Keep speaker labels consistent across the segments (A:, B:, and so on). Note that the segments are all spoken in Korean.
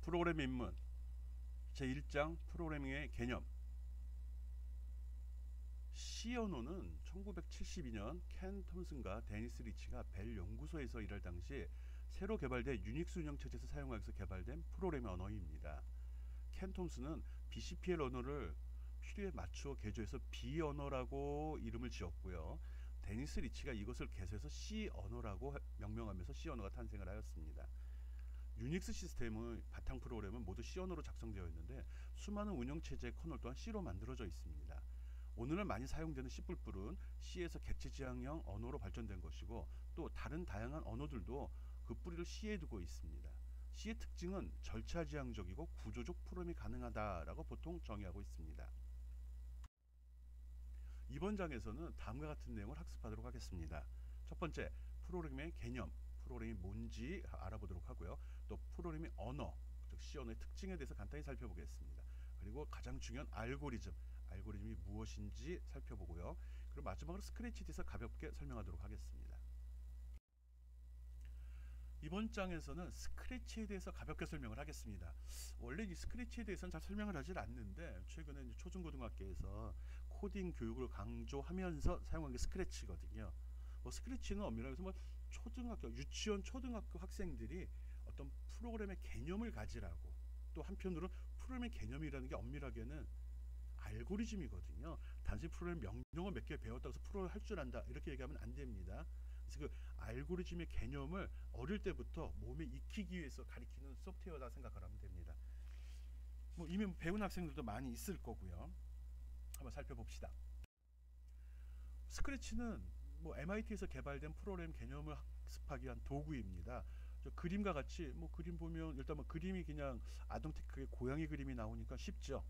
A: 프로그램 입문 제1장 프로그래밍의 개념. C 언어는 1972년 켄 톰슨과 데니스 리치가 벨 연구소에서 일할 당시 새로 개발된 유닉스 운영체제에서 사용하기 위해서 개발된 프로그래밍 언어입니다. 켄 톰슨은 BCPL 언어를 필요에 맞추어 개조해서 B 언어라고 이름을 지었고요. 데니스 리치가 이것을 개조해서 C 언어라고 명명하면서 C 언어가 탄생을 하였습니다. 유닉스 시스템의 바탕 프로그램은 모두 C 언어로 작성되어 있는데 수많은 운영체제의 커널 또한 C로 만들어져 있습니다. 오늘날 많이 사용되는 C++은 C에서 객체지향형 언어로 발전된 것이고 또 다른 다양한 언어들도 그 뿌리를 C에 두고 있습니다. C의 특징은 절차지향적이고 구조적 프로그램이 가능하다라고 보통 정의하고 있습니다. 이번 장에서는 다음과 같은 내용을 학습하도록 하겠습니다. 첫 번째, 프로그래밍의 개념, 프로그램이 뭔지 알아보도록 하고요. 또 프로그래밍 언어, 즉 C 언어의 특징에 대해서 간단히 살펴보겠습니다. 그리고 가장 중요한 알고리즘이 무엇인지 살펴보고요. 그리고 마지막으로 스크래치에 대해서 가볍게 설명하도록 하겠습니다. 이번 장에서는 스크래치에 대해서 가볍게 설명을 하겠습니다. 원래 이 스크래치에 대해서는 잘 설명을 하질 않는데 최근에 이제 초중고등학교에서 코딩 교육을 강조하면서 사용한 게 스크래치거든요. 스크래치는 엄밀하게 해서 초등학교, 유치원, 초등학교 학생들이 어떤 프로그램의 개념을 가지라고, 또 한편으로 프로그램의 개념이라는 게 엄밀하게는 알고리즘이거든요. 단순히 프로그램 명령어 몇 개 배웠다고 해서 프로그램을 할 줄 안다 이렇게 얘기하면 안 됩니다. 그래서 그 알고리즘의 개념을 어릴 때부터 몸에 익히기 위해서 가리키는 소프트웨어다 생각하면 됩니다. 이미 배운 학생들도 많이 있을 거고요. 한번 살펴봅시다. 스크래치는 MIT에서 개발된 프로그램 개념을 학습하기 위한 도구입니다. 그림과 같이 그림 보면 일단 그림이 그냥 아동테크의 고양이 그림이 나오니까 쉽죠.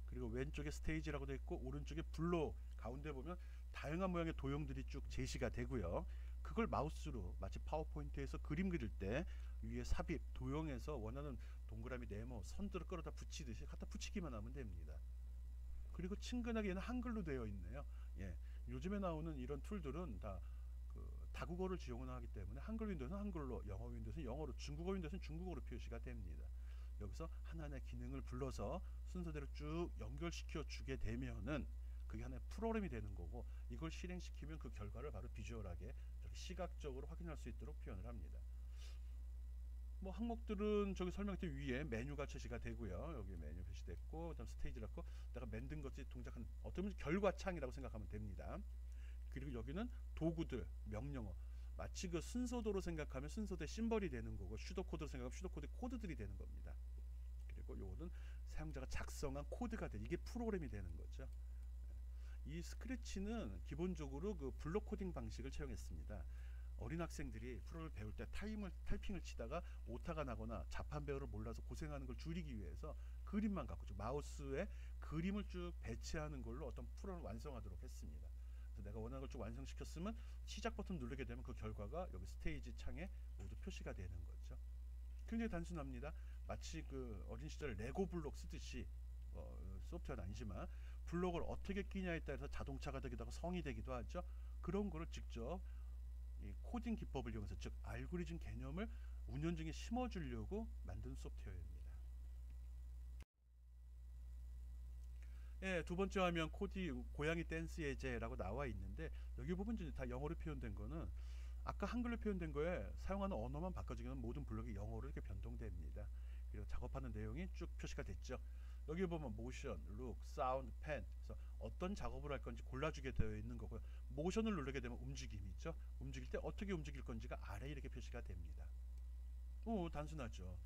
A: 그리고 왼쪽에 스테이지라고 되어 있고 오른쪽에 블록, 가운데 보면 다양한 모양의 도형들이 쭉 제시가 되고요. 그걸 마우스로 마치 파워포인트에서 그림 그릴 때 위에 삽입, 도형에서 원하는 동그라미, 네모, 선들을 끌어다 붙이듯이 갖다 붙이기만 하면 됩니다. 그리고 친근하게 얘는 한글로 되어 있네요. 예, 요즘에 나오는 이런 툴들은 다 다국어를 지원하기 때문에 한글 윈도우는 한글로, 영어 윈도우는 영어로, 중국어 윈도우는 중국어로 표시가 됩니다. 여기서 하나하나의 기능을 불러서 순서대로 쭉 연결시켜 주게 되면은 그게 하나의 프로그램이 되는 거고, 이걸 실행시키면 그 결과를 바로 비주얼하게 시각적으로 확인할 수 있도록 표현을 합니다. 항목들은 저기 설명대 위에 메뉴가 표시가 되고요. 여기 메뉴 표시됐고, 그다음 스테이지라고 내가 만든 것이 동작한 어쩌면 결과창이라고 생각하면 됩니다. 그리고 여기는 도구들, 명령어, 마치 그 순서도로 생각하면 순서대 심벌이 되는 거고, 슈도코드로 생각하면 슈도코드 코드들이 되는 겁니다. 그리고 요거는 사용자가 작성한 코드가 돼, 이게 프로그램이 되는 거죠. 이 스크래치는 기본적으로 그 블록 코딩 방식을 채용했습니다. 어린 학생들이 프로를 배울 때 타이핑을 치다가 오타가 나거나 자판 배열을 몰라서 고생하는 걸 줄이기 위해서 그림만 갖고, 즉 마우스에 그림을 쭉 배치하는 걸로 어떤 프로를 완성하도록 했습니다. 그래서 내가 원하는 걸 쭉 완성시켰으면 시작 버튼 누르게 되면 그 결과가 여기 스테이지 창에 모두 표시가 되는 거죠. 굉장히 단순합니다. 마치 그 어린 시절 레고 블록 쓰듯이 소프트웨어는 아니지만 블록을 어떻게 끼냐에 따라서 자동차가 되기도 하고 성이 되기도 하죠. 그런 거를 직접 이 코딩 기법을 이용해서, 즉 알고리즘 개념을 운영중에 심어주려고 만든 소프트웨어입니다. 예, 두 번째 화면 코디 고양이 댄스 예제라고 나와 있는데, 여기 보면 다 영어로 표현된 거는 아까 한글로 표현된 거에 사용하는 언어만 바꿔주면 모든 블록이 영어로 이렇게 변동됩니다. 그리고 작업하는 내용이 쭉 표시가 됐죠. 여기 보면 모션, 룩, 사운드, 펜, 그래서 어떤 작업을 할 건지 골라주게 되어 있는 거고요. 모션을 누르게 되면 움직임이 있죠. 움직일 때 어떻게 움직일 건지가 아래에 이렇게 표시가 됩니다. 단순하죠.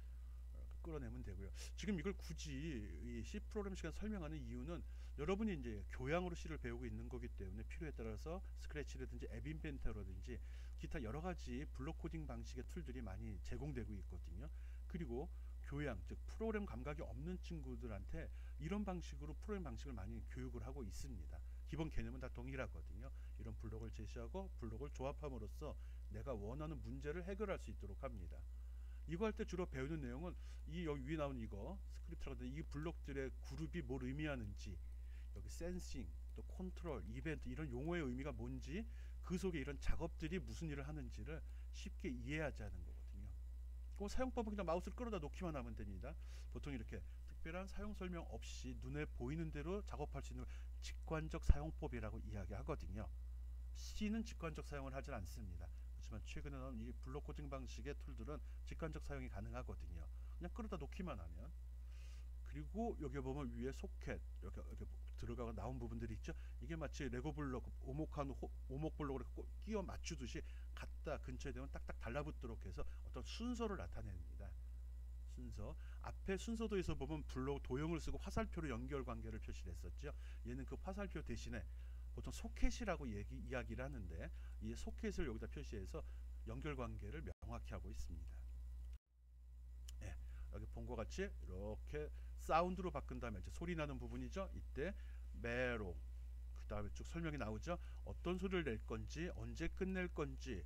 A: 끌어내면 되고요. 지금 이걸 굳이 이 C 프로그램 시간 설명하는 이유는 여러분이 이제 교양으로 C를 배우고 있는 거기 때문에 필요에 따라서 스크래치라든지 앱 인벤터라든지 기타 여러 가지 블록 코딩 방식의 툴들이 많이 제공되고 있거든요. 그리고 교양, 즉 프로그램 감각이 없는 친구들한테 이런 방식으로 프로그램 방식을 많이 교육을 하고 있습니다. 기본 개념은 다 동일하거든요. 이런 블록을 제시하고 블록을 조합함으로써 내가 원하는 문제를 해결할 수 있도록 합니다. 이거 할 때 주로 배우는 내용은 여기 위에 나온 이거 스크립트라고 하는 이 블록들의 그룹이 뭘 의미하는지, 여기 센싱, 또 컨트롤, 이벤트 이런 용어의 의미가 뭔지, 그 속에 이런 작업들이 무슨 일을 하는지를 쉽게 이해하자는 거거든요. 그 사용법은 그냥 마우스를 끌어다 놓기만 하면 됩니다. 보통 이렇게 특별한 사용 설명 없이 눈에 보이는 대로 작업할 수 있는 직관적 사용법이라고 이야기하거든요. C는 직관적 사용을 하진 않습니다. 그렇지만 최근에 나온 이 블록 코딩 방식의 툴들은 직관적 사용이 가능하거든요. 그냥 끌어다 놓기만 하면. 그리고 여기 보면 위에 소켓 이렇게 들어가고 나온 부분들이 있죠. 이게 마치 레고 블록 오목 블록을 끼워 맞추듯이 갖다 근처에 되면 딱딱 달라붙도록 해서 어떤 순서를 나타냅니다. 순서. 앞에 순서도에서 보면 블록 도형을 쓰고 화살표로 연결 관계를 표시를 했었죠. 얘는 그 화살표 대신에 보통 소켓이라고 이야기를 하는데 이 소켓을 여기다 표시해서 연결 관계를 명확히 하고 있습니다. 예, 여기 본 것 같이 이렇게 사운드로 바꾼 다음에 이제 소리 나는 부분이죠. 이때 메롱 그 다음에 쭉 설명이 나오죠. 어떤 소리를 낼 건지, 언제 끝낼 건지,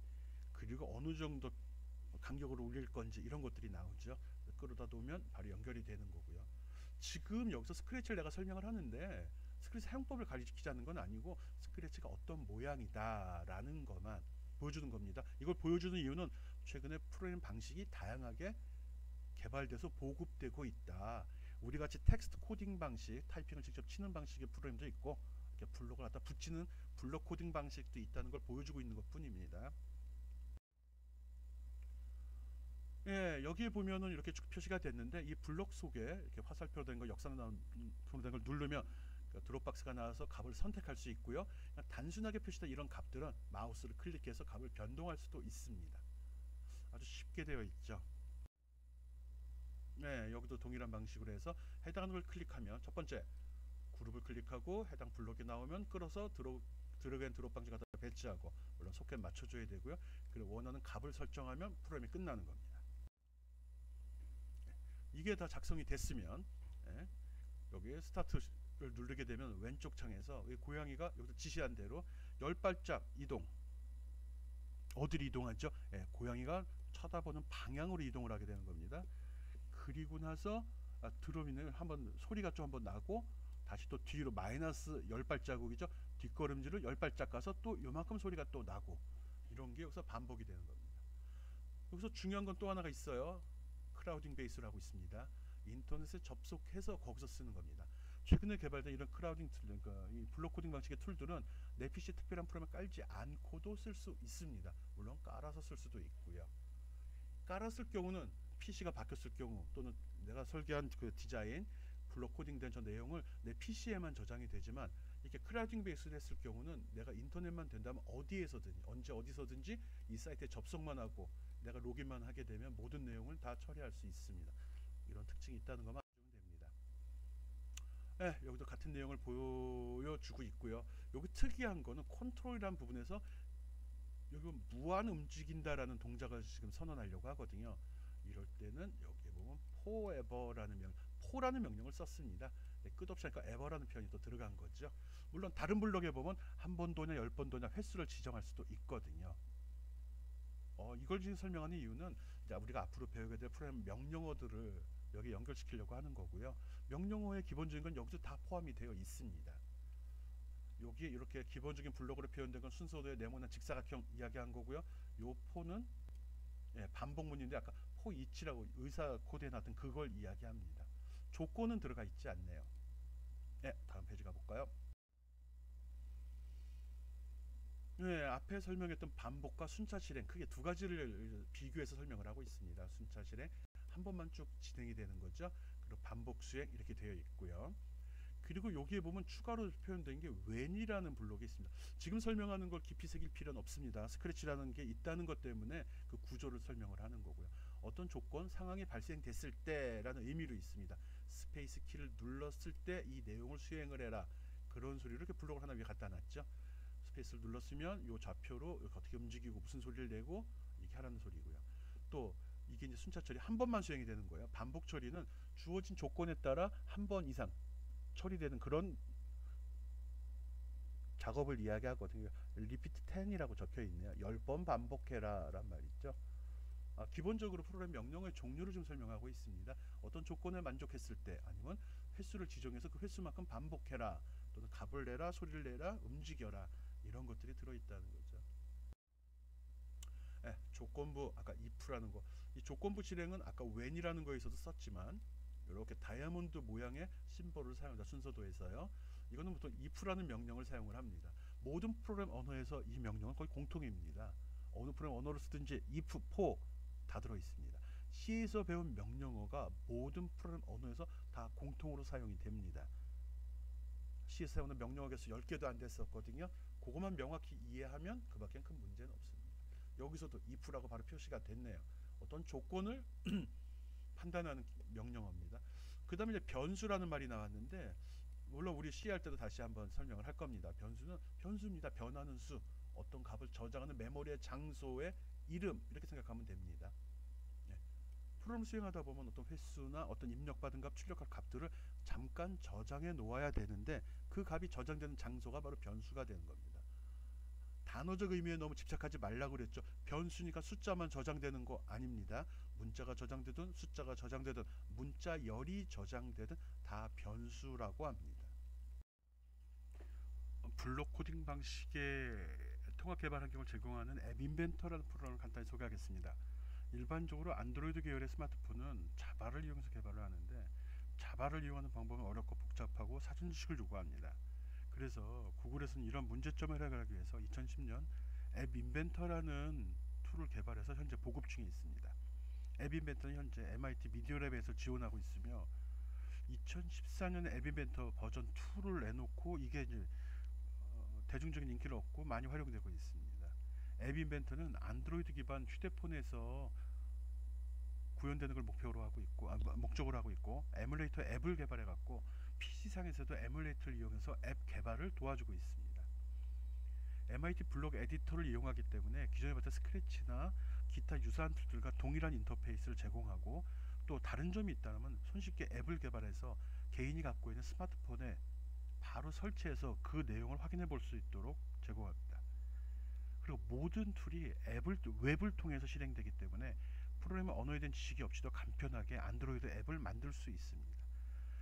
A: 그리고 어느 정도 간격으로 울릴 건지 이런 것들이 나오죠. 끌어다 놓으면 바로 연결이 되는 거고요. 지금 여기서 스크래치를 내가 설명을 하는데 스크래치 사용법을 가르치자는 건 아니고 스크래치가 어떤 모양이다라는 것만 보여주는 겁니다. 이걸 보여주는 이유는 최근에 프로그램 방식이 다양하게 개발돼서 보급되고 있다. 우리 같이 텍스트 코딩 방식, 타이핑을 직접 치는 방식의 프로그램도 있고 이렇게 블록을 갖다 붙이는 블록 코딩 방식도 있다는 걸 보여주고 있는 것뿐입니다. 예, 여기에 보면은 이렇게 쭉 표시가 됐는데 이 블록 속에 이렇게 화살표 된 거, 역상으로 된 걸 누르면 드롭박스가 나와서 값을 선택할 수 있고요. 단순하게 표시된 이런 값들은 마우스를 클릭해서 값을 변동할 수도 있습니다. 아주 쉽게 되어 있죠. 네, 여기도 동일한 방식으로 해서 해당하는 걸 클릭하면 첫 번째 그룹을 클릭하고 해당 블록이 나오면 끌어서 드래그 앤 드롭 방식 갖다 배치하고 물론 소켓 맞춰줘야 되고요. 그리고 원하는 값을 설정하면 프로그램이 끝나는 겁니다. 이게 다 작성이 됐으면 예, 여기 스타트를 누르게 되면 왼쪽 창에서 고양이가 여기서 지시한 대로 10발짝 이동. 어디로 이동하죠? 예, 고양이가 쳐다보는 방향으로 이동을 하게 되는 겁니다. 그리고 나서 드럼이는 한번 소리가 좀 한번 나고 다시 또 뒤로 마이너스 10발자국이죠. 뒷걸음질을 10발짝 가서 또 요만큼 소리가 또 나고 이런 게 여기서 반복이 되는 겁니다. 여기서 중요한 건 또 하나가 있어요. 크라우딩 베이스라고 있습니다. 인터넷에 접속해서 거기서 쓰는 겁니다. 최근에 개발된 이런 크라우딩 툴, 그러니까 이 블록 코딩 방식의 툴들은 내 PC 특별한 프로그램을 깔지 않고도 쓸 수 있습니다. 물론 깔아서 쓸 수도 있고요. 깔았을 경우는 PC가 바뀌었을 경우 또는 내가 설계한 그 디자인 블록 코딩된 저 내용을 내 PC에만 저장이 되지만 이렇게 크라우딩 베이스를 했을 경우는 내가 인터넷만 된다면 어디에서든지 언제 어디서든지 이 사이트에 접속만 하고 내가 로그인만 하게 되면 모든 내용을 다 처리할 수 있습니다. 이런 특징이 있다는 것만 알면 됩니다. 네, 여기도 같은 내용을 보여주고 있고요. 여기 특이한 거는 컨트롤이라는 부분에서 여기 무한 움직인다라는 동작을 지금 선언하려고 하거든요. 이럴 때는 여기에 보면 forever라는 명령을 썼습니다. 네, 끝없이 하니까 ever라는 표현이 또 들어간 거죠. 물론 다른 블록에 보면 한 번 도냐 10번 도냐 횟수를 지정할 수도 있거든요. 이걸 지금 설명하는 이유는 이제 우리가 앞으로 배우게 될 프로그램 명령어들을 여기 연결시키려고 하는 거고요. 명령어의 기본적인 건 여기도 다 포함이 되어 있습니다. 여기 이렇게 기본적인 블록으로 표현된 건 순서도의 네모난 직사각형 이야기한 거고요. 요 포는 예, 반복문인데 아까 포 이치라고 의사 코드에 나왔던 그걸 이야기합니다. 조건은 들어가 있지 않네요. 예, 다음 페이지 가볼까요? 네, 앞에 설명했던 반복과 순차 실행 크게 두 가지를 비교해서 설명을 하고 있습니다. 순차 실행 한 번만 쭉 진행이 되는 거죠. 그리고 반복 수행 이렇게 되어 있고요. 그리고 여기에 보면 추가로 표현된 게 when이라는 블록이 있습니다. 지금 설명하는 걸 깊이 새길 필요는 없습니다. 스크래치라는 게 있다는 것 때문에 그 구조를 설명을 하는 거고요. 어떤 조건, 상황이 발생됐을 때라는 의미로 있습니다. 스페이스 키를 눌렀을 때 이 내용을 수행을 해라. 그런 소리를 이렇게 블록을 하나 위에 갖다 놨죠. 스페이스를 눌렀으면 이 좌표로 어떻게 움직이고 무슨 소리를 내고 이렇게 하라는 소리고요. 또 이게 이제 순차 처리 한 번만 수행이 되는 거예요. 반복 처리는 주어진 조건에 따라 한 번 이상 처리되는 그런 작업을 이야기하거든요. 리피트 10이라고 적혀 있네요. 10번 반복해라 란 말이죠. 기본적으로 프로그램 명령어의 종류를 좀 설명하고 있습니다. 어떤 조건에 만족했을 때 아니면 횟수를 지정해서 그 횟수만큼 반복해라 또는 값을 내라 소리를 내라 움직여라 이런 것들이 들어있다는 거죠. 조건부 아까 if라는 거 이 조건부 실행은 아까 when이라는 거에서도 썼지만 이렇게 다이아몬드 모양의 심볼을 사용한다. 순서도에서요. 이거는 보통 if라는 명령을 사용을 합니다. 모든 프로그램 언어에서 이 명령은 거의 공통입니다. 어느 프로그램 언어를 쓰든지 if, for 다 들어 있습니다. C에서 배운 명령어가 모든 프로그램 언어에서 다 공통으로 사용이 됩니다. C에서 사용하는 명령어 개수 10개도 안 됐었거든요. 그것만 명확히 이해하면 그밖엔 큰 문제는 없습니다. 여기서도 if라고 바로 표시가 됐네요. 어떤 조건을 판단하는 명령어입니다. 그 다음에 이제 변수라는 말이 나왔는데, 물론 우리 C 할 때도 다시 한번 설명을 할 겁니다. 변수는 변수입니다. 변하는 수, 어떤 값을 저장하는 메모리의 장소의 이름, 이렇게 생각하면 됩니다. 예. 프로그램 수행하다 보면 어떤 횟수나 어떤 입력받은 값, 출력할 값들을 잠깐 저장해 놓아야 되는데, 그 값이 저장되는 장소가 바로 변수가 되는 겁니다. 단어적 의미에 너무 집착하지 말라고 그랬죠. 변수니까 숫자만 저장되는 거 아닙니다. 문자가 저장되든 숫자가 저장되든 문자열이 저장되든 다 변수라고 합니다. 블록 코딩 방식의 통합 개발 환경을 제공하는 앱 인벤터라는 프로그램을 간단히 소개하겠습니다. 일반적으로 안드로이드 계열의 스마트폰은 자바를 이용해서 개발을 하는데, 자바를 이용하는 방법은 어렵고 복잡하고 사전 지식을 요구합니다. 그래서 구글에서는 이런 문제점을 해결하기 위해서 2010년 앱 인벤터라는 툴을 개발해서 현재 보급 중에 있습니다. 앱 인벤터는 현재 MIT 미디어랩에서 지원하고 있으며, 2014년에 앱 인벤터 버전 2를 내놓고 이게 이제 대중적인 인기를 얻고 많이 활용되고 있습니다. 앱 인벤터는 안드로이드 기반 휴대폰에서 구현되는 걸 목표로 하고 있고, 목적으로 하고 있고, 에뮬레이터 앱을 개발해 갖고 PC상에서도 에뮬레이터를 이용해서 앱 개발을 도와주고 있습니다. MIT 블록 에디터를 이용하기 때문에 기존에 봤던 스크래치나 기타 유사한 툴들과 동일한 인터페이스를 제공하고, 또 다른 점이 있다면 손쉽게 앱을 개발해서 개인이 갖고 있는 스마트폰에 바로 설치해서 그 내용을 확인해 볼 수 있도록 제공합니다. 그리고 모든 툴이 웹을 통해서 실행되기 때문에 프로그래머 언어에 대한 지식이 없이도 간편하게 안드로이드 앱을 만들 수 있습니다.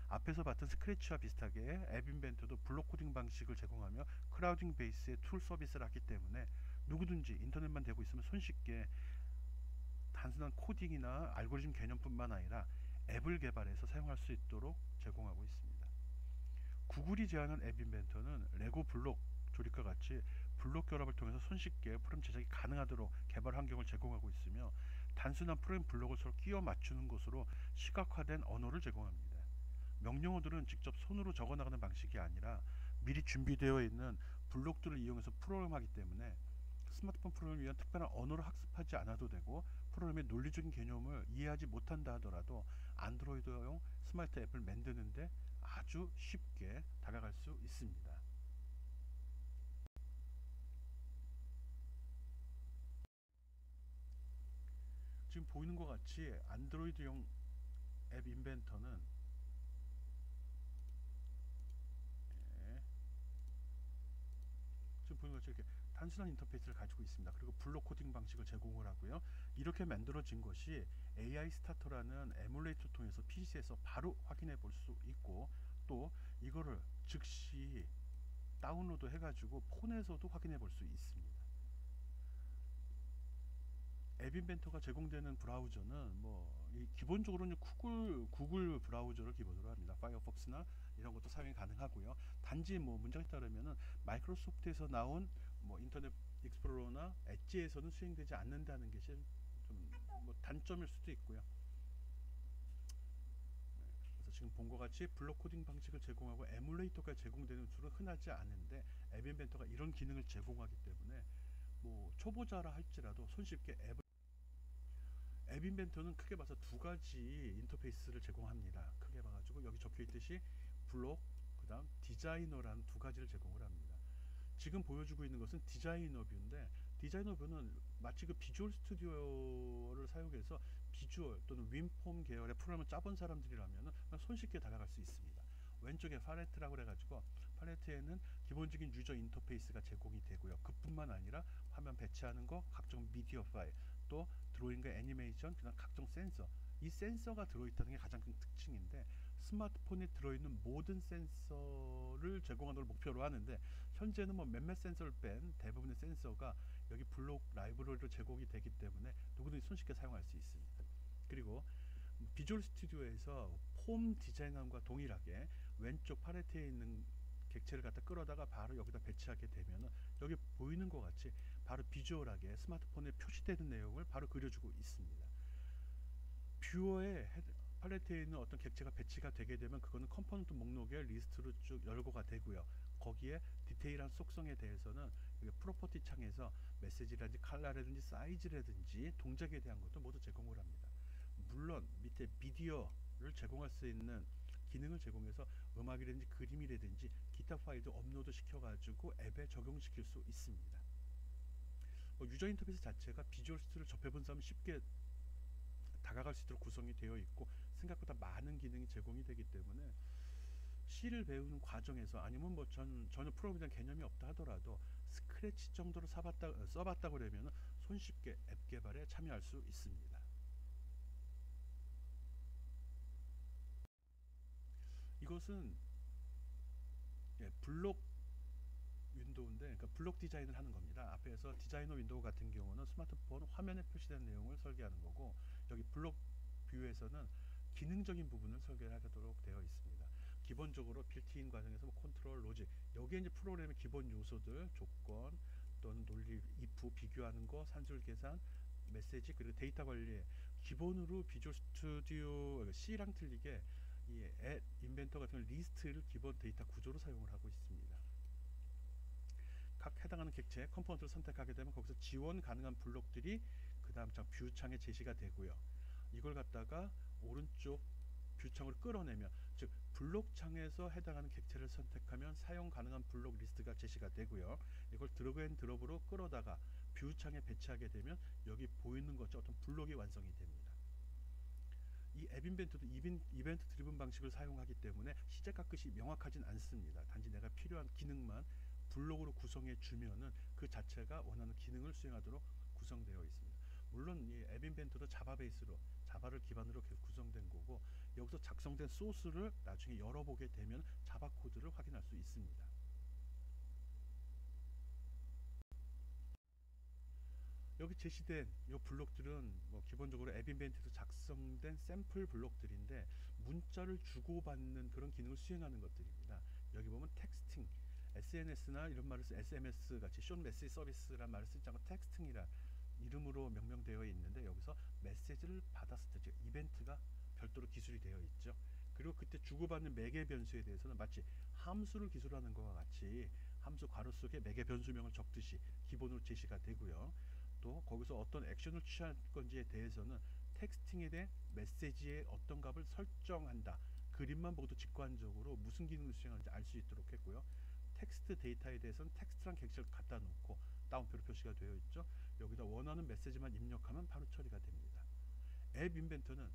A: 앞에서 봤던 스크래치와 비슷하게 앱 인벤터도 블록 코딩 방식을 제공하며 크라우딩 베이스의 툴 서비스를 하기 때문에 누구든지 인터넷만 되고 있으면 손쉽게 단순한 코딩이나 알고리즘 개념뿐만 아니라 앱을 개발해서 사용할 수 있도록 제공하고 있습니다. 구글이 제안한 앱 인벤터는 레고 블록 조립과 같이 블록 결합을 통해서 손쉽게 프로그램 제작이 가능하도록 개발 환경을 제공하고 있으며, 단순한 프로그램 블록을 서로 끼워 맞추는 것으로 시각화된 언어를 제공합니다. 명령어들은 직접 손으로 적어 나가는 방식이 아니라 미리 준비되어 있는 블록들을 이용해서 프로그램하기 때문에 스마트폰 프로그램을 위한 특별한 언어를 학습하지 않아도 되고, 프로그램의 논리적인 개념을 이해하지 못한다 하더라도 안드로이드용 스마트 앱을 만드는데 아주 쉽게 다가갈 수 있습니다. 지금 보이는 것 같이 안드로이드용 앱 인벤터는 지금 보이는 것처럼 이렇게 단순한 인터페이스를 가지고 있습니다. 그리고 블록 코딩 방식을 제공을 하고요. 이렇게 만들어진 것이 AI 스타터라는 에뮬레이터 통해서 PC에서 바로 확인해 볼 수 있고, 또 이거를 즉시 다운로드 해가지고 폰에서도 확인해 볼 수 있습니다. 앱 인벤터가 제공되는 브라우저는 기본적으로는 구글 브라우저를 기본으로 합니다. 파이어폭스나 이런 것도 사용이 가능하고요. 단지 문제가 있다면은 마이크로소프트에서 나온 인터넷 익스플로러나 엣지에서는 수행되지 않는다는 것이 좀 단점일 수도 있고요. 그래서 지금 본 것 같이 블록 코딩 방식을 제공하고 에뮬레이터가 제공되는 툴은 흔하지 않은데, 앱 인벤터가 이런 기능을 제공하기 때문에 초보자라 할지라도 손쉽게 앱 인벤터는 크게 봐서 두 가지 인터페이스를 제공합니다. 크게 봐가지고 여기 적혀 있듯이 블록, 그 다음 디자이너라는 두 가지를 제공을 합니다. 지금 보여주고 있는 것은 디자이너 뷰인데, 디자이너 뷰는 마치 그 비주얼 스튜디오를 사용해서 비주얼 또는 윈폼 계열의 프로그램을 짜본 사람들이라면 손쉽게 다가갈 수 있습니다. 왼쪽에 팔레트라고 해가지고 팔레트에는 기본적인 유저 인터페이스가 제공이 되고요. 그뿐만 아니라 화면 배치하는 거, 각종 미디어 파일, 또 드로잉과 애니메이션, 그다음 각종 센서, 이 센서가 들어있다는 게 가장 큰 특징인데, 스마트폰에 들어있는 모든 센서를 제공하는 걸 목표로 하는데, 현재는 몇몇 센서를 뺀 대부분의 센서가 여기 블록 라이브러리로 제공이 되기 때문에 누구든지 손쉽게 사용할 수 있습니다. 그리고 비주얼 스튜디오에서 폼 디자인함과 동일하게 왼쪽 팔레트에 있는 객체를 갖다 끌어다가 바로 여기다 배치하게 되면 여기 보이는 것 같이 바로 비주얼하게 스마트폰에 표시되는 내용을 바로 그려주고 있습니다. 뷰어에 팔레트에 있는 어떤 객체가 배치가 되게 되면 그거는 컴포넌트 목록의 리스트로 쭉 열거가 되고요. 거기에 디테일한 속성에 대해서는 프로퍼티 창에서 메시지라든지 컬러라든지 사이즈라든지 동작에 대한 것도 모두 제공을 합니다. 물론 밑에 비디오를 제공할 수 있는 기능을 제공해서 음악이라든지 그림이라든지 기타 파일도 업로드 시켜가지고 앱에 적용시킬 수 있습니다. 유저 인터페이스 자체가 비주얼 스튜디오를 접해본 사람은 쉽게 다가갈 수 있도록 구성이 되어 있고 생각보다 많은 기능이 제공이 되기 때문에 C를 배우는 과정에서 아니면 전혀 프로그램에 대한 개념이 없다 하더라도 스크래치 정도로 써봤다 그러면 손쉽게 앱 개발에 참여할 수 있습니다. 이것은 블록 윈도우인데, 그러니까 블록 디자인을 하는 겁니다. 앞에서 디자이너 윈도우 같은 경우는 스마트폰 화면에 표시된 내용을 설계하는 거고, 여기 블록 뷰에서는 기능적인 부분을 설계하도록 되어 있습니다. 기본적으로 빌트인 과정에서 컨트롤, 로직, 여기에 이제 프로그램의 기본 요소들, 조건 또는 논리, if 비교하는 거, 산술 계산, 메시지, 그리고 데이터 관리, 기본으로 비주얼 스튜디오 C랑 틀리게 이 앱 인벤터 같은 리스트를 기본 데이터 구조로 사용을 하고 있습니다. 각 해당하는 객체 컴포넌트를 선택하게 되면 거기서 지원 가능한 블록들이 그 다음 창 뷰창에 제시가 되고요. 이걸 갖다가 오른쪽 뷰창을 끌어내면, 즉 블록 창에서 해당하는 객체를 선택하면 사용 가능한 블록 리스트가 제시가 되고요. 이걸 드래그 앤 드롭으로 끌어다가 뷰창에 배치하게 되면 여기 보이는 것처럼 어떤 블록이 완성이 됩니다. 이 앱 인벤트도 이벤트 드리븐 방식을 사용하기 때문에 시작과 끝이 명확하진 않습니다. 단지 내가 필요한 기능만 블록으로 구성해 주면은 그 자체가 원하는 기능을 수행하도록 구성되어 있습니다. 물론 이 앱 인벤터도 자바 베이스로, 자바를 기반으로 구성된 거고, 여기서 작성된 소스를 나중에 열어보게 되면 자바 코드를 확인할 수 있습니다. 여기 제시된 이 블록들은 기본적으로 앱 인벤트에서 작성된 샘플 블록들인데 문자를 주고받는 그런 기능을 수행하는 것들입니다. 여기 보면 텍스팅, SNS나 이런 말을 쓰 SMS 같이 숏 메시지 서비스란 말을 쓰지 않고 텍스팅이란 이름으로 명명되어 있는데, 여기서 메시지를 받았을 때, 즉 이벤트가 별도로 기술이 되어 있죠. 그리고 그때 주고받는 매개 변수에 대해서는 마치 함수를 기술하는 것과 같이 함수 괄호 속에 매개 변수명을 적듯이 기본으로 제시가 되고요. 또 거기서 어떤 액션을 취할 건지에 대해서는 텍스팅에 대해 메시지의 어떤 값을 설정한다. 그림만 보고도 직관적으로 무슨 기능을 수행하는지 알 수 있도록 했고요. 텍스트 데이터에 대해서는 텍스트란 객체를 갖다 놓고 다운표로 표시가 되어 있죠. 여기다 원하는 메시지만 입력하면 바로 처리가 됩니다. 앱 인벤터는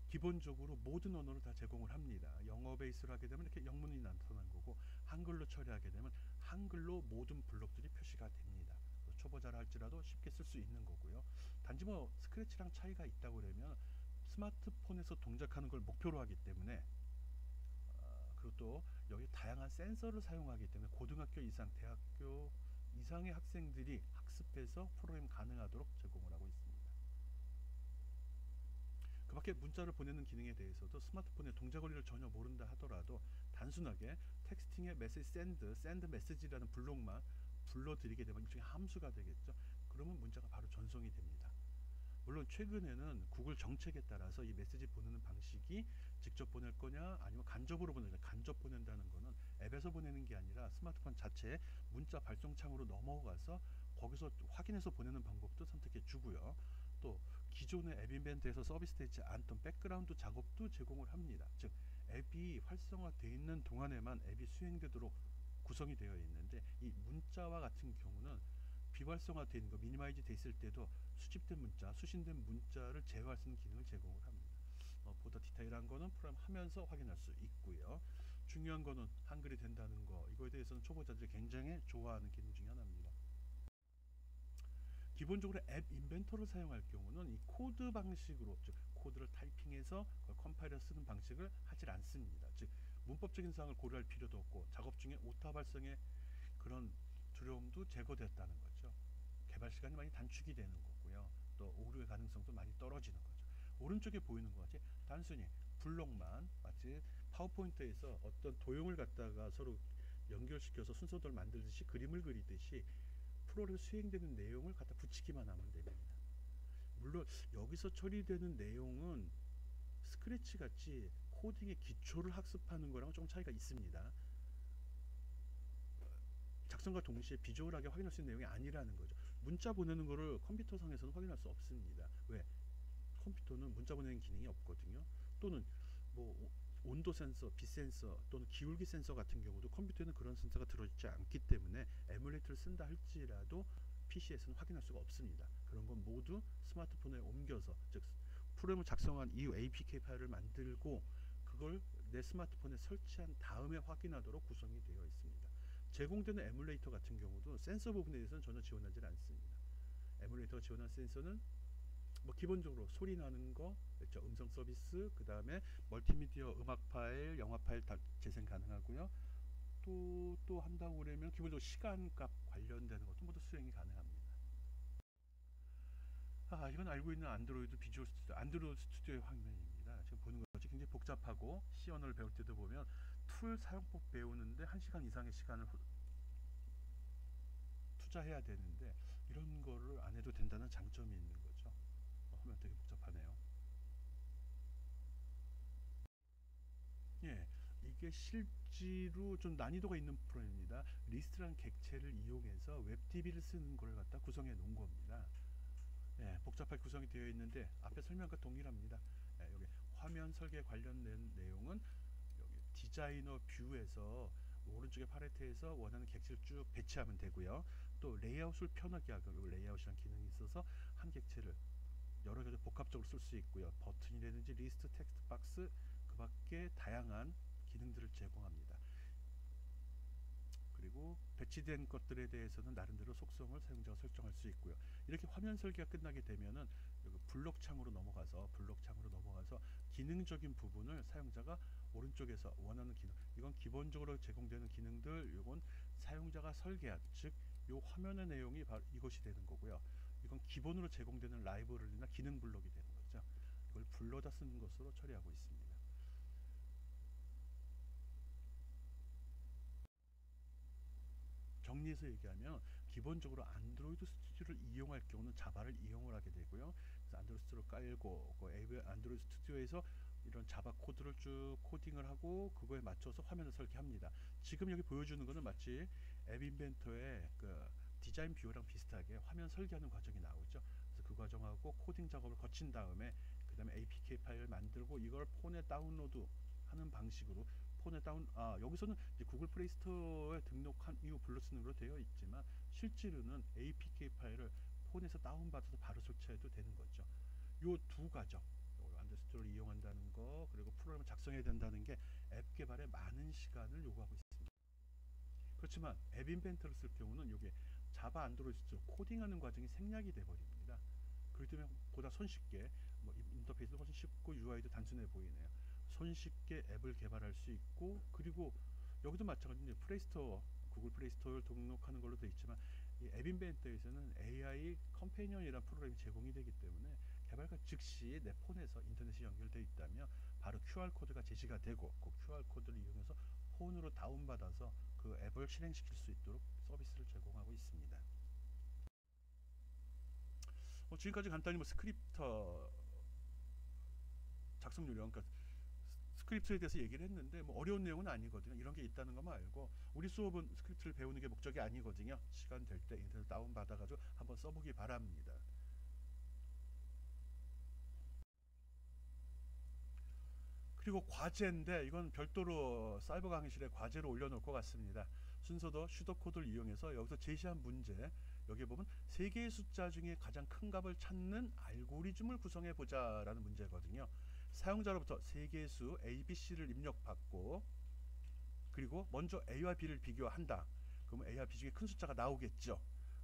A: 기본적으로 모든 언어를 다 제공을 합니다. 영어 베이스로 하게 되면 이렇게 영문이 나타난 거고, 한글로 처리하게 되면 한글로 모든 블록들이 표시가 됩니다. 초보자라 할지라도 쉽게 쓸 수 있는 거고요. 단지 스크래치랑 차이가 있다고 그러면 스마트폰에서 동작하는 걸 목표로 하기 때문에, 그리고 또 여기 다양한 센서를 사용하기 때문에 고등학교 이상, 대학교 이상의 학생들이 학습해서 프로그램 가능하도록 제공을 하고 있습니다. 그 밖에 문자를 보내는 기능에 대해서도 스마트폰의 동작 원리를 전혀 모른다 하더라도 단순하게 텍스팅의 메시지 샌드 메시지라는 블록만 불러드리게 되면 일종의 함수가 되겠죠. 그러면 문자가 바로 전송이 됩니다. 물론 최근에는 구글 정책에 따라서 이 메시지 보내는 방식이 직접 보낼 거냐 아니면 간접으로 보내냐, 간접 보낸다는 거는 앱에서 보내는 게 아니라 스마트폰 자체에 문자 발송창으로 넘어가서 거기서 확인해서 보내는 방법도 선택해 주고요. 또 기존의 앱 인벤트에서 서비스되지 않던 백그라운드 작업도 제공을 합니다. 즉 앱이 활성화되어 있는 동안에만 앱이 수행되도록 구성이 되어 있는데, 이 문자와 같은 경우는 비활성화되어 있는 거, 미니마이즈 돼 있을 때도 수집된 문자, 수신된 문자를 제어할 수 있는 기능을 제공을 합니다. 보다 디테일한 거는 프로그램 하면서 확인할 수 있고요. 중요한 거는 한글이 된다는 거, 이거에 대해서는 초보자들이 굉장히 좋아하는 기능 중에 하나입니다. 기본적으로 앱 인벤터를 사용할 경우는 이 코드 방식으로, 즉 코드를 타이핑해서 그걸 컴파일러 쓰는 방식을 하질 않습니다. 즉 문법적인 사항을 고려할 필요도 없고 작업 중에 오타 발생의 그런 두려움도 제거됐다는 거죠. 개발 시간이 많이 단축이 되는 거고요. 또 오류의 가능성도 많이 떨어지는 거죠. 오른쪽에 보이는 것 같이 단순히 블록만 마치 파워포인트에서 어떤 도형을 갖다가 서로 연결시켜서 순서대로 만들듯이 그림을 그리듯이 프로그램 수행되는 내용을 갖다 붙이기만 하면 됩니다. 물론 여기서 처리되는 내용은 스크래치 같이 코딩의 기초를 학습하는 거랑 좀 차이가 있습니다. 작성과 동시에 비주얼하게 확인할 수 있는 내용이 아니라는 거죠. 문자 보내는 거를 컴퓨터상에서는 확인할 수 없습니다. 왜? 컴퓨터는 문자 보내는 기능이 없거든요. 또는 뭐 온도 센서, 빛 센서 또는 기울기 센서 같은 경우도 컴퓨터에는 그런 센서가 들어있지 않기 때문에 에뮬레이터를 쓴다 할지라도 PC에서는 확인할 수가 없습니다. 그런 건 모두 스마트폰에 옮겨서, 즉 프로그램을 작성한 이후 APK 파일을 만들고 그걸 내 스마트폰에 설치한 다음에 확인하도록 구성이 되어 있습니다. 제공되는 에뮬레이터 같은 경우도 센서 부분에 대해서는 전혀 지원하지 않습니다. 에뮬레이터가 지원한 센서는 뭐 기본적으로 소리 나는 거, 그렇죠? 음성 서비스, 그 다음에 멀티미디어 음악 파일, 영화 파일 다 재생 가능하고요. 또 한다고 그러면 기본적으로 시간값 관련되는 것도 모두 수행이 가능합니다. 이건 알고 있는 안드로이드 비주얼 스튜디오, 안드로이드 스튜디오의 화면입니다. 지금 보는 것이 굉장히 복잡하고 C 언어를 배울 때도 보면 툴 사용법 배우는데 1시간 이상의 시간을 투자해야 되는데 이런 거를 안 해도 된다는 장점이 있는 거죠. 화면 되게 복잡하네요. 예, 이게 실제로 좀 난이도가 있는 프로그램입니다. 리스트라는 객체를 이용해서 웹DB를 쓰는 걸 갖다 구성해 놓은 겁니다. 예, 복잡하게 구성이 되어 있는데 앞에 설명과 동일합니다. 예, 여기 화면 설계 관련된 내용은 여기 디자이너 뷰에서 오른쪽에 팔레트에서 원하는 객체를 쭉 배치하면 되고요. 또 레이아웃을 편하게 하고 레이아웃이라는 기능이 있어서 한 객체를 여러 가지 복합적으로 쓸 수 있고요. 버튼이라든지 리스트, 텍스트 박스 그 밖에 다양한 기능들을 제공합니다. 그리고 배치된 것들에 대해서는 나름대로 속성을 사용자가 설정할 수 있고요. 이렇게 화면 설계가 끝나게 되면은 여기 블록 창으로 넘어가서 기능적인 부분을 사용자가 오른쪽에서 원하는 기능, 이건 기본적으로 제공되는 기능들, 이건 사용자가 설계한, 즉 요 화면의 내용이 바로 이것이 되는 거고요. 이건 기본으로 제공되는 라이브러리나 기능 블록이 되는 거죠. 이걸 불러다 쓰는 것으로 처리하고 있습니다. 정리해서 얘기하면 기본적으로 안드로이드 스튜디오를 이용할 경우는 자바를 이용을 하게 되고요. 그래서 안드로이드 스튜디오를 깔고 그 안드로이드 스튜디오에서 이런 자바 코드를 쭉 코딩을 하고 그거에 맞춰서 화면을 설계합니다. 지금 여기 보여주는 거는 마치 앱 인벤터의 그 디자인 뷰랑 비슷하게 화면 설계하는 과정이 나오죠. 그래서 그 과정하고 코딩 작업을 거친 다음에 그 다음에 APK 파일을 만들고 이걸 폰에 다운로드 하는 방식으로 폰에 여기서는 이제 구글 플레이 스토어에 등록한 이후 불러 쓰는 걸로 되어 있지만 실제로는 APK 파일을 폰에서 다운받아서 바로 설치해도 되는 거죠. 요 두 과정, 안드로이드 스토어를 이용한다는 거, 그리고 프로그램을 작성해야 된다는 게 앱 개발에 많은 시간을 요구하고 있습니다. 그렇지만 앱 인벤터를 쓸 경우는 이게 자바 안드로이드 스토어 코딩하는 과정이 생략이 돼 버립니다. 그렇기 때문에 보다 손쉽게 인터페이스도 훨씬 쉽고 UI도 단순해 보이네요. 손쉽게 앱을 개발할 수 있고, 그리고 여기도 마찬가지로 플레이스토어, 구글 플레이스토어를 등록하는 걸로 되어 있지만 이 앱 인벤터에서는 AI 컴패니언이라는 프로그램이 제공이 되기 때문에 개발과 즉시 내 폰에서 인터넷이 연결되어 있다면 바로 QR코드가 제시가 되고 그 QR코드를 이용해서 폰으로 다운받아서 그 앱을 실행시킬 수 있도록 서비스를 제공하고 있습니다. 지금까지 간단히 스크립터 작성 요령, 그러니까 스크립트에 대해서 얘기를 했는데 어려운 내용은 아니거든요. 이런 게 있다는 것만 알고, 우리 수업은 스크립트를 배우는 게 목적이 아니거든요. 시간 될 때 인터넷 다운 받아가지고 한번 써보기 바랍니다. 그리고 과제인데 이건 별도로 사이버 강의실에 과제로 올려놓을 것 같습니다. 순서도 슈도코드를 이용해서 여기서 제시한 문제, 여기 보면 세 개의 숫자 중에 가장 큰 값을 찾는 알고리즘을 구성해 보자 라는 문제거든요. 사용자로부터 세 개의 수 A, B, C를 입력받고, 그리고 먼저 A와 B를 비교한다. 그러면 A와 B 중에 큰 숫자가 나오겠죠.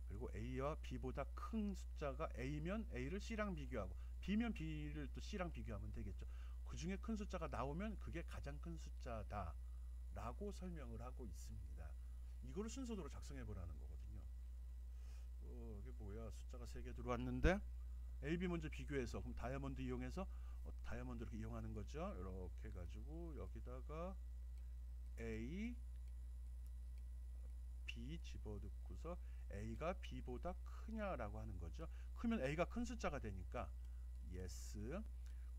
A: 그리고 A와 B보다 큰 숫자가 A면 A를 C랑 비교하고 B면 B를 또 C랑 비교하면 되겠죠. 그 중에 큰 숫자가 나오면 그게 가장 큰 숫자다 라고 설명을 하고 있습니다. 이거를 순서대로 작성해 보라는 거거든요. 이게 뭐야, 숫자가 3개 들어왔는데 A, B 먼저 비교해서 그럼 다이아몬드 이용해서 다이아몬드 이렇게 이용하는 거죠. 이렇게 해가지고 여기다가 A, B 집어넣고서 A가 B보다 크냐라고 하는 거죠. 크면 A가 큰 숫자가 되니까 yes.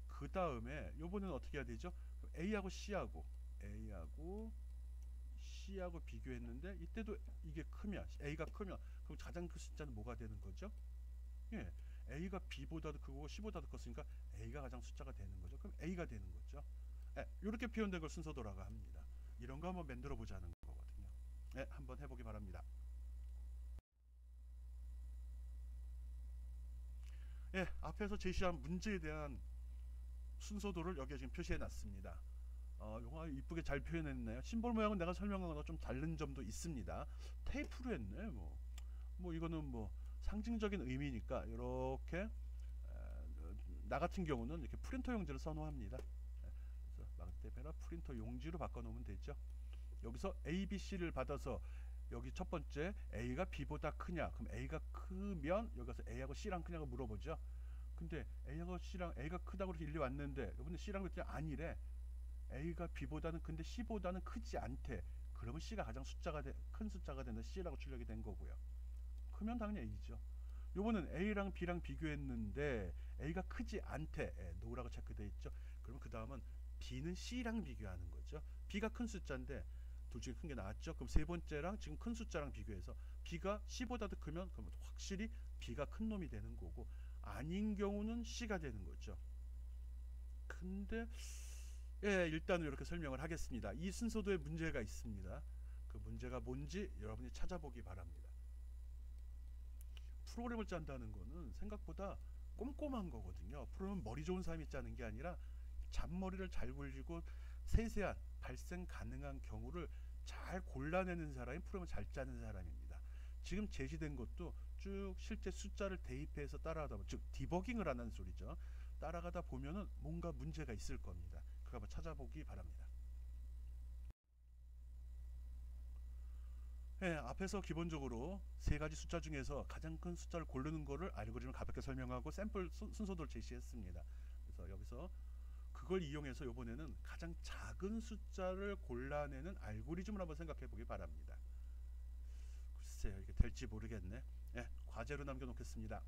A: 그 다음에 요번에는 어떻게 해야 되죠? A하고 C하고 비교했는데 이때도 이게 크면 A가 크면 그럼 가장 큰 숫자는 뭐가 되는 거죠? 예, A가 B보다도 크고 C보다도 컸으니까 A가 가장 숫자가 되는 거죠. 그럼 A가 되는 거죠. 예, 이렇게 표현된 걸 순서도라고 합니다. 이런 거 한번 만들어 보자는 거거든요. 예, 한번 해보기 바랍니다. 예, 앞에서 제시한 문제에 대한 순서도를 여기에 지금 표시해 놨습니다. 영화 이쁘게 잘 표현했네요. 심볼 모양은 내가 설명한 거랑 좀 다른 점도 있습니다. 테이프로 했네. 뭐 이거는 뭐 상징적인 의미니까 이렇게 나 같은 경우는 이렇게 프린터 용지를 선호합니다. 그래서 막대배나 프린터 용지로 바꿔놓으면 되죠. 여기서 A, B, C를 받아서 여기 첫 번째 A가 B보다 크냐? 그럼 A가 크면 여기서 A하고 C랑 크냐고 물어보죠. 근데 A하고 C랑 A가 크다고 이렇게 일리 왔는데 이번에 C랑 그랬더니 아니래. A가 B보다는 근데 C보다는 크지 않대. 그러면 C가 가장 큰 숫자가 되는 C라고 출력이 된 거고요. 크면 당연히 A죠. 요거는 A랑 B랑 비교했는데 A가 크지 않대. 노라고 체크되어 있죠. 그럼 그 다음은 B는 C랑 비교하는 거죠. B가 큰 숫자인데 둘 중에 큰 게 나왔죠. 그럼 세 번째랑 지금 큰 숫자랑 비교해서 B가 C보다도 크면 그럼 확실히 B가 큰 놈이 되는 거고 아닌 경우는 C가 되는 거죠. 근데 예, 일단 이렇게 설명을 하겠습니다. 이 순서도에 문제가 있습니다. 그 문제가 뭔지 여러분이 찾아보기 바랍니다. 프로그램을 짠다는 거는 생각보다 꼼꼼한 거거든요. 프로그램은 머리 좋은 사람이 짜는 게 아니라 잡머리를 잘 굴리고 세세한 발생 가능한 경우를 잘 골라내는 사람이 프로그램을 잘 짜는 사람입니다. 지금 제시된 것도 쭉 실제 숫자를 대입해서 따라가다 즉 디버깅을 하는 소리죠. 따라가다 보면은 뭔가 문제가 있을 겁니다. 그거 한번 찾아보기 바랍니다. 네, 앞에서 기본적으로 세 가지 숫자 중에서 가장 큰 숫자를 고르는 거를 알고리즘을 가볍게 설명하고 샘플 순서도를 제시했습니다. 그래서 여기서 그걸 이용해서 이번에는 가장 작은 숫자를 골라내는 알고리즘을 한번 생각해 보기 바랍니다. 글쎄요, 이게 될지 모르겠네. 네, 과제로 남겨놓겠습니다.